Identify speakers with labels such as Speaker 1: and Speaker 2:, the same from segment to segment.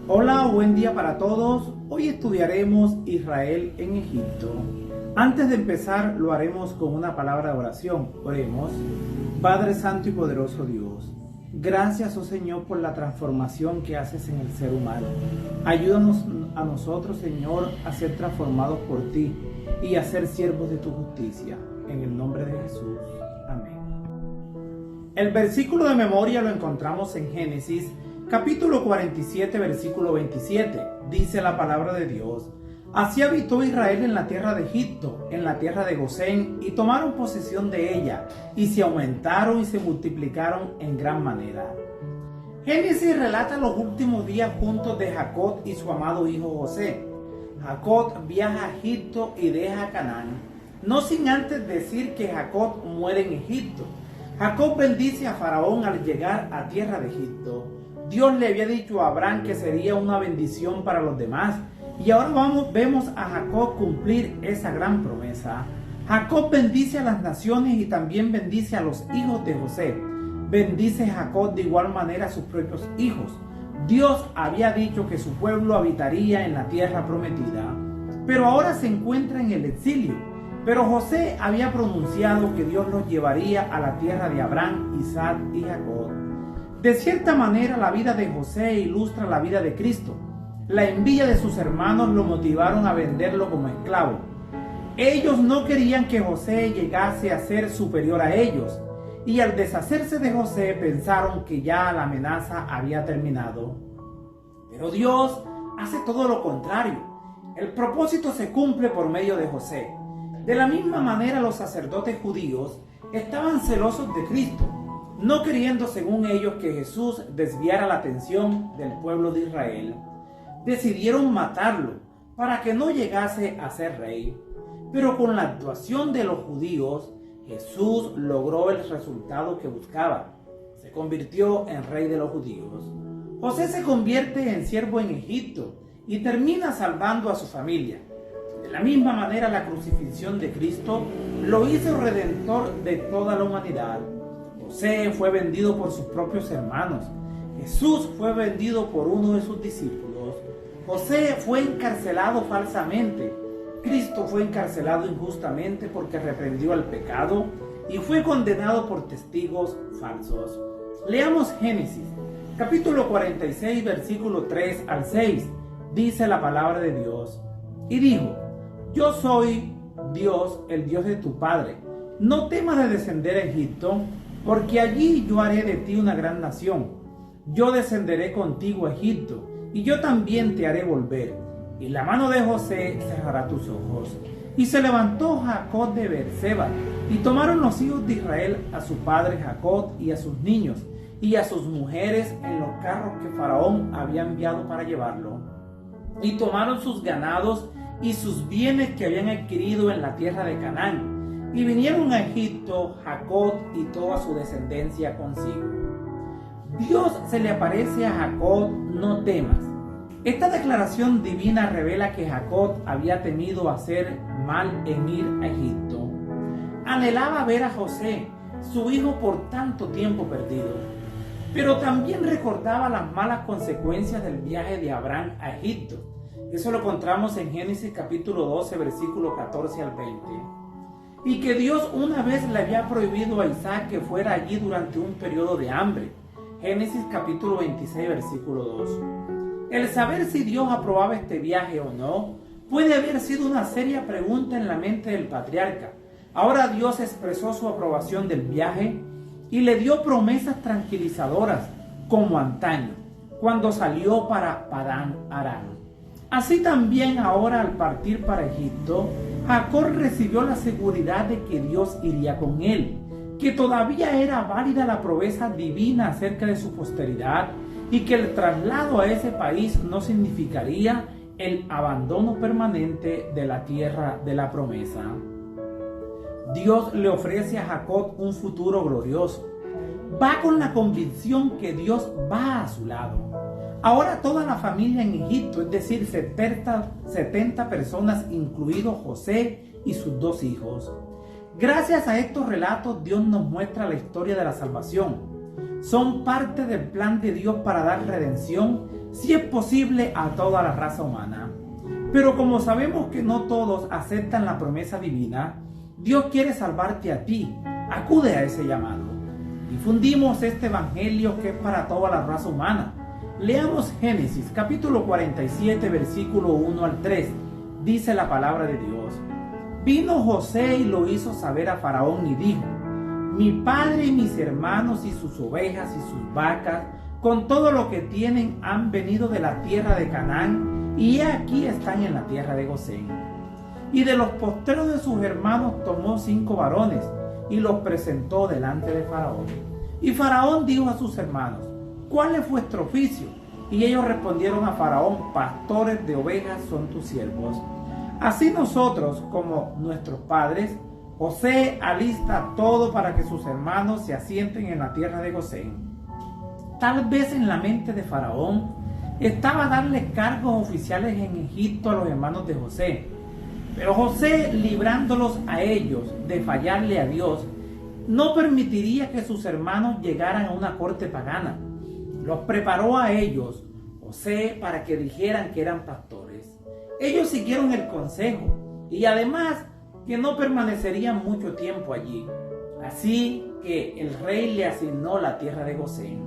Speaker 1: Hola, buen día para todos. Hoy estudiaremos Israel en Egipto. Antes de empezar, lo haremos con una palabra de oración. Oremos. Padre Santo y poderoso Dios, gracias, oh Señor, por la transformación que haces en el ser humano. Ayúdanos a nosotros, Señor, a ser transformados por ti y a ser siervos de tu justicia. En el nombre de Jesús. Amén. El versículo de memoria lo encontramos en Génesis, capítulo 47, versículo 27. Dice la palabra de Dios: Así habitó Israel en la tierra de Egipto, en la tierra de Gosén, y tomaron posesión de ella, y se aumentaron y se multiplicaron en gran manera. Génesis relata los últimos días juntos de Jacob y su amado hijo José. Jacob viaja a Egipto y deja Canaán, no sin antes decir que Jacob muere en Egipto. Jacob bendice a Faraón al llegar a tierra de Egipto. Dios le había dicho a Abraham que sería una bendición para los demás, y ahora vemos a Jacob cumplir esa gran promesa. Jacob bendice a las naciones y también bendice a los hijos de José. Bendice Jacob de igual manera a sus propios hijos. Dios había dicho que su pueblo habitaría en la tierra prometida, pero ahora se encuentra en el exilio. Pero José había pronunciado que Dios los llevaría a la tierra de Abraham, Isaac y Jacob. De cierta manera, la vida de José ilustra la vida de Cristo. La envidia de sus hermanos lo motivaron a venderlo como esclavo. Ellos no querían que José llegase a ser superior a ellos, y al deshacerse de José pensaron que ya la amenaza había terminado. Pero Dios hace todo lo contrario. El propósito se cumple por medio de José. De la misma manera, los sacerdotes judíos estaban celosos de Cristo, no queriendo, según ellos, que Jesús desviara la atención del pueblo de Israel. Decidieron matarlo para que no llegase a ser rey. Pero con la actuación de los judíos, Jesús logró el resultado que buscaba. Se convirtió en rey de los judíos. José se convierte en siervo en Egipto y termina salvando a su familia. De la misma manera, la crucifixión de Cristo lo hizo redentor de toda la humanidad. José fue vendido por sus propios hermanos. Jesús fue vendido por uno de sus discípulos. José fue encarcelado falsamente. Cristo fue encarcelado injustamente porque reprendió al pecado y fue condenado por testigos falsos. Leamos Génesis, capítulo 46, versículo 3 al 6. Dice la palabra de Dios: Y dijo: Yo soy Dios, el Dios de tu padre. No temas de descender a Egipto, porque allí yo haré de ti una gran nación. Yo descenderé contigo a Egipto, y yo también te haré volver, y la mano de José cerrará tus ojos. Y se levantó Jacob de Beerseba, y tomaron los hijos de Israel a su padre Jacob y a sus niños, y a sus mujeres en los carros que Faraón había enviado para llevarlo. Y tomaron sus ganados y sus bienes que habían adquirido en la tierra de Canaán, y vinieron a Egipto Jacob y toda su descendencia consigo. Dios se le aparece a Jacob: no temas. Esta declaración divina revela que Jacob había temido hacer mal en ir a Egipto. Anhelaba ver a José, su hijo por tanto tiempo perdido, pero también recordaba las malas consecuencias del viaje de Abraham a Egipto. Eso lo encontramos en Génesis capítulo 12, versículo 14 al 20. Y que Dios una vez le había prohibido a Isaac que fuera allí durante un periodo de hambre. Génesis capítulo 26, versículo 2. El saber si Dios aprobaba este viaje o no puede haber sido una seria pregunta en la mente del patriarca. Ahora Dios expresó su aprobación del viaje y le dio promesas tranquilizadoras, como antaño, cuando salió para Padán Aram. Así también ahora, al partir para Egipto, Jacob recibió la seguridad de que Dios iría con él, que todavía era válida la promesa divina acerca de su posteridad y que el traslado a ese país no significaría el abandono permanente de la tierra de la promesa. Dios le ofrece a Jacob un futuro glorioso. Va con la convicción que Dios va a su lado. Ahora toda la familia en Egipto, es decir, 70 personas, incluido José y sus 2 hijos. Gracias a estos relatos, Dios nos muestra la historia de la salvación. Son parte del plan de Dios para dar redención, si es posible a toda la raza humana. Pero como sabemos que no todos aceptan la promesa divina, Dios quiere salvarte a ti. Acude a ese llamado. Difundimos este evangelio que es para toda la raza humana. Leamos Génesis capítulo 47 versículo 1 al 3. Dice la palabra de Dios: Vino José y lo hizo saber a Faraón y dijo: Mi padre y mis hermanos y sus ovejas y sus vacas, con todo lo que tienen, han venido de la tierra de Canaán, y aquí están en la tierra de Gosén. Y de los postreros de sus hermanos tomó 5 varones, y los presentó delante de Faraón. Y Faraón dijo a sus hermanos: ¿Cuál es vuestro oficio? Y ellos respondieron a Faraón: Pastores de ovejas son tus siervos. Así nosotros, como nuestros padres, José alista todo para que sus hermanos se asienten en la tierra de Gosén. Tal vez en la mente de Faraón estaba darle cargos oficiales en Egipto a los hermanos de José. Pero José, librándolos a ellos de fallarle a Dios, no permitiría que sus hermanos llegaran a una corte pagana. Los preparó a ellos, José, para que dijeran que eran pastores. Ellos siguieron el consejo y además que no permanecerían mucho tiempo allí. Así que el rey le asignó la tierra de Gosén.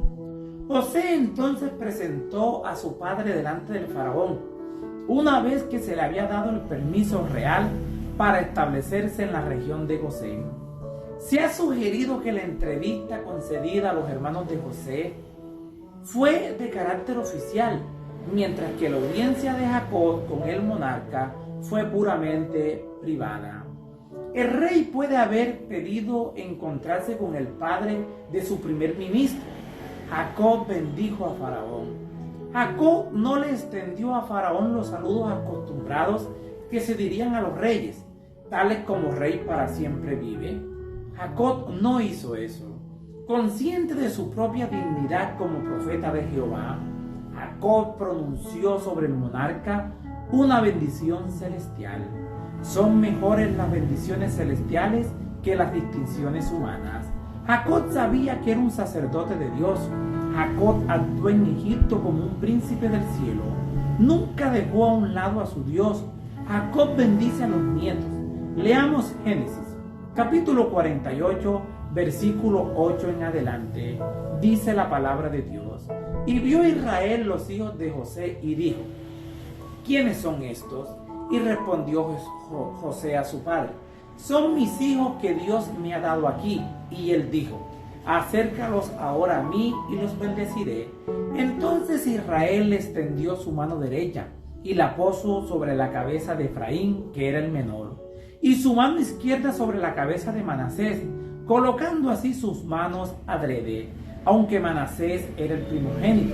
Speaker 1: José entonces presentó a su padre delante del faraón, una vez que se le había dado el permiso real para establecerse en la región de Gosén. Se ha sugerido que la entrevista concedida a los hermanos de José fue de carácter oficial, mientras que la audiencia de Jacob con el monarca fue puramente privada. El rey puede haber pedido encontrarse con el padre de su primer ministro. Jacob bendijo a Faraón. Jacob no le extendió a Faraón los saludos acostumbrados que se dirían a los reyes, tales como rey para siempre vive. Jacob no hizo eso. Consciente de su propia dignidad como profeta de Jehová, Jacob pronunció sobre el monarca una bendición celestial. Son mejores las bendiciones celestiales que las distinciones humanas. Jacob sabía que era un sacerdote de Dios. Jacob actuó en Egipto como un príncipe del cielo. Nunca dejó a un lado a su Dios. Jacob bendice a los nietos. Leamos Génesis, capítulo 48, versículo 8 en adelante. Dice la palabra de Dios: Y vio Israel los hijos de José y dijo: ¿Quiénes son estos? Y respondió José a su padre: Son mis hijos que Dios me ha dado aquí. Y él dijo: Acércalos ahora a mí y los bendeciré. Entonces Israel extendió su mano derecha y la puso sobre la cabeza de Efraín, que era el menor, y su mano izquierda sobre la cabeza de Manasés, colocando así sus manos adrede, aunque Manasés era el primogénito.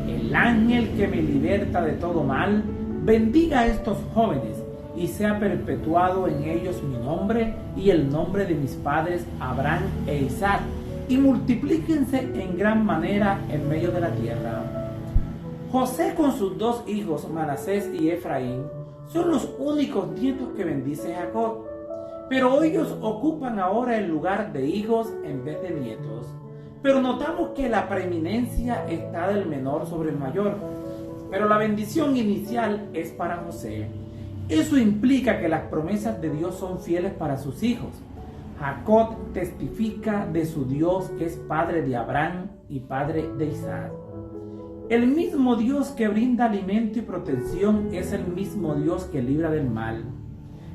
Speaker 1: El ángel que me liberta de todo mal, bendiga a estos jóvenes, y sea perpetuado en ellos mi nombre y el nombre de mis padres Abraham e Isaac, y multiplíquense en gran manera en medio de la tierra. José con sus 2 hijos, Manasés y Efraín, son los únicos nietos que bendice Jacob, pero ellos ocupan ahora el lugar de hijos en vez de nietos. Pero notamos que la preeminencia está del menor sobre el mayor, pero la bendición inicial es para José. Eso implica que las promesas de Dios son fieles para sus hijos. Jacob testifica de su Dios, que es padre de Abraham y padre de Isaac. El mismo Dios que brinda alimento y protección es el mismo Dios que libra del mal.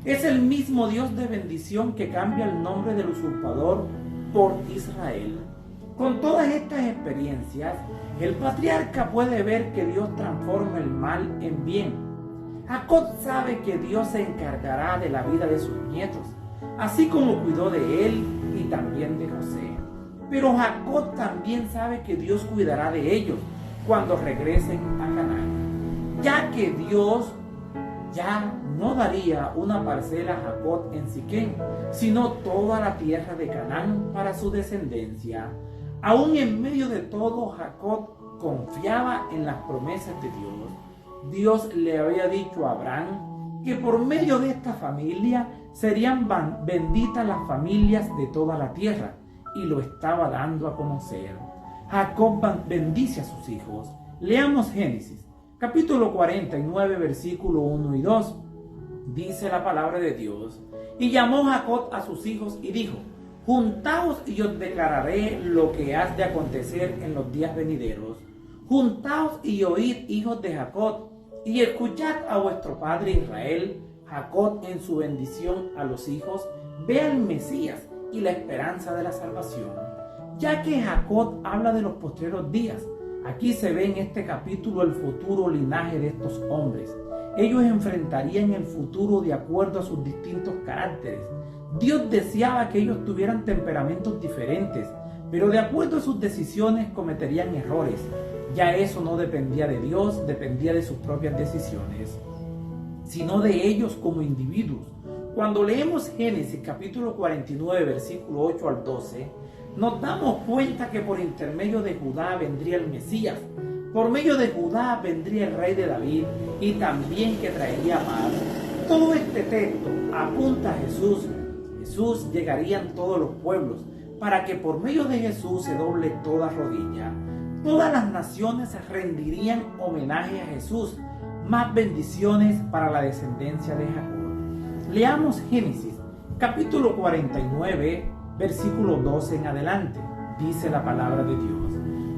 Speaker 1: Es el mismo Dios de bendición que cambia el nombre del usurpador por Israel. Con todas estas experiencias, el patriarca puede ver que Dios transforma el mal en bien. Jacob sabe que Dios se encargará de la vida de sus nietos, así como cuidó de él y también de José. Pero Jacob también sabe que Dios cuidará de ellos cuando regresen a Canaán, ya que Dios ya no daría una parcela a Jacob en Siquem, sino toda la tierra de Canaán para su descendencia. Aún en medio de todo, Jacob confiaba en las promesas de Dios. Dios le había dicho a Abraham que por medio de esta familia serían benditas las familias de toda la tierra, y lo estaba dando a conocer. Jacob bendice a sus hijos. Leamos Génesis, capítulo 49, versículo 1 y 2. Dice la palabra de Dios: y llamó Jacob a sus hijos y dijo: juntaos y os declararé lo que has de acontecer en los días venideros. Juntaos y oíd, hijos de Jacob, y escuchad a vuestro padre Israel. Jacob en su bendición a los hijos ve al Mesías y la esperanza de la salvación. Ya que Jacob habla de los postreros días, aquí se ve en este capítulo el futuro linaje de estos hombres. Ellos enfrentarían el futuro de acuerdo a sus distintos caracteres. Dios deseaba que ellos tuvieran temperamentos diferentes, pero de acuerdo a sus decisiones cometerían errores. Ya eso no dependía de Dios, dependía de sus propias decisiones, sino de ellos como individuos. Cuando leemos Génesis capítulo 49, versículo 8 al 12, nos damos cuenta que por intermedio de Judá vendría el Mesías. Por medio de Judá vendría el rey de David y también que traería paz. Todo este texto apunta a Jesús. Jesús llegaría en todos los pueblos para que por medio de Jesús se doble toda rodilla. Todas las naciones rendirían homenaje a Jesús. Más bendiciones para la descendencia de Jacob. Leamos Génesis capítulo 49, versículo 12 en adelante. Dice la palabra de Dios: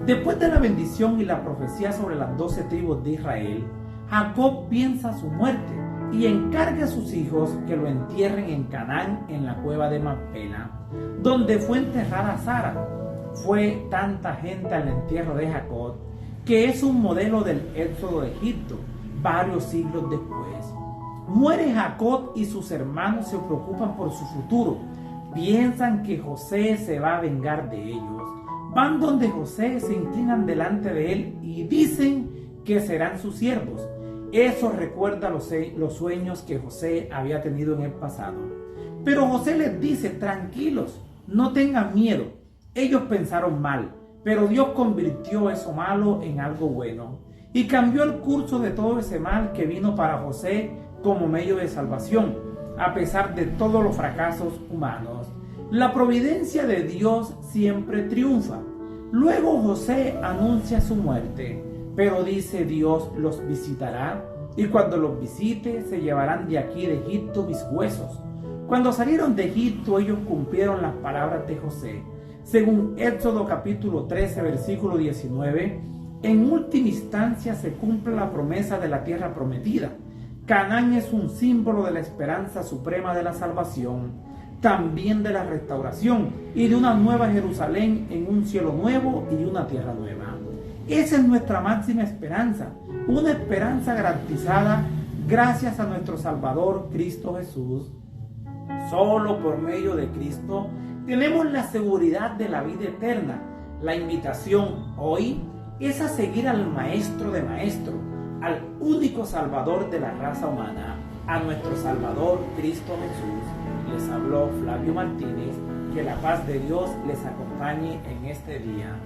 Speaker 1: después de la bendición y la profecía sobre las 12 tribus de Israel, Jacob piensa su muerte y encarga a sus hijos que lo entierren en Canaán, en la cueva de Macpela, donde fue enterrada Sara. Fue tanta gente al entierro de Jacob que es un modelo del éxodo de Egipto, varios siglos después. Muere Jacob y sus hermanos se preocupan por su futuro. Piensan que José se va a vengar de ellos. Van donde José, se inclinan delante de él y dicen que serán sus siervos. Eso recuerda los sueños que José había tenido en el pasado. Pero José les dice: tranquilos, no tengan miedo. Ellos pensaron mal, pero Dios convirtió eso malo en algo bueno y cambió el curso de todo ese mal que vino para José como medio de salvación, a pesar de todos los fracasos humanos. La providencia de Dios siempre triunfa. Luego José anuncia su muerte, pero dice Dios los visitará, y cuando los visite se llevarán de aquí de Egipto mis huesos. Cuando salieron de Egipto ellos cumplieron las palabras de José. Según Éxodo capítulo 13, versículo 19, en última instancia se cumple la promesa de la tierra prometida. Canaán es un símbolo de la esperanza suprema de la salvación, también de la restauración y de una nueva Jerusalén en un cielo nuevo y una tierra nueva. Esa es nuestra máxima esperanza, una esperanza garantizada gracias a nuestro Salvador Cristo Jesús. Solo por medio de Cristo tenemos la seguridad de la vida eterna. La invitación hoy es a seguir al Maestro de Maestros, al único Salvador de la raza humana, a nuestro Salvador Cristo Jesús. Les habló Flavio Martínez. Que la paz de Dios les acompañe en este día.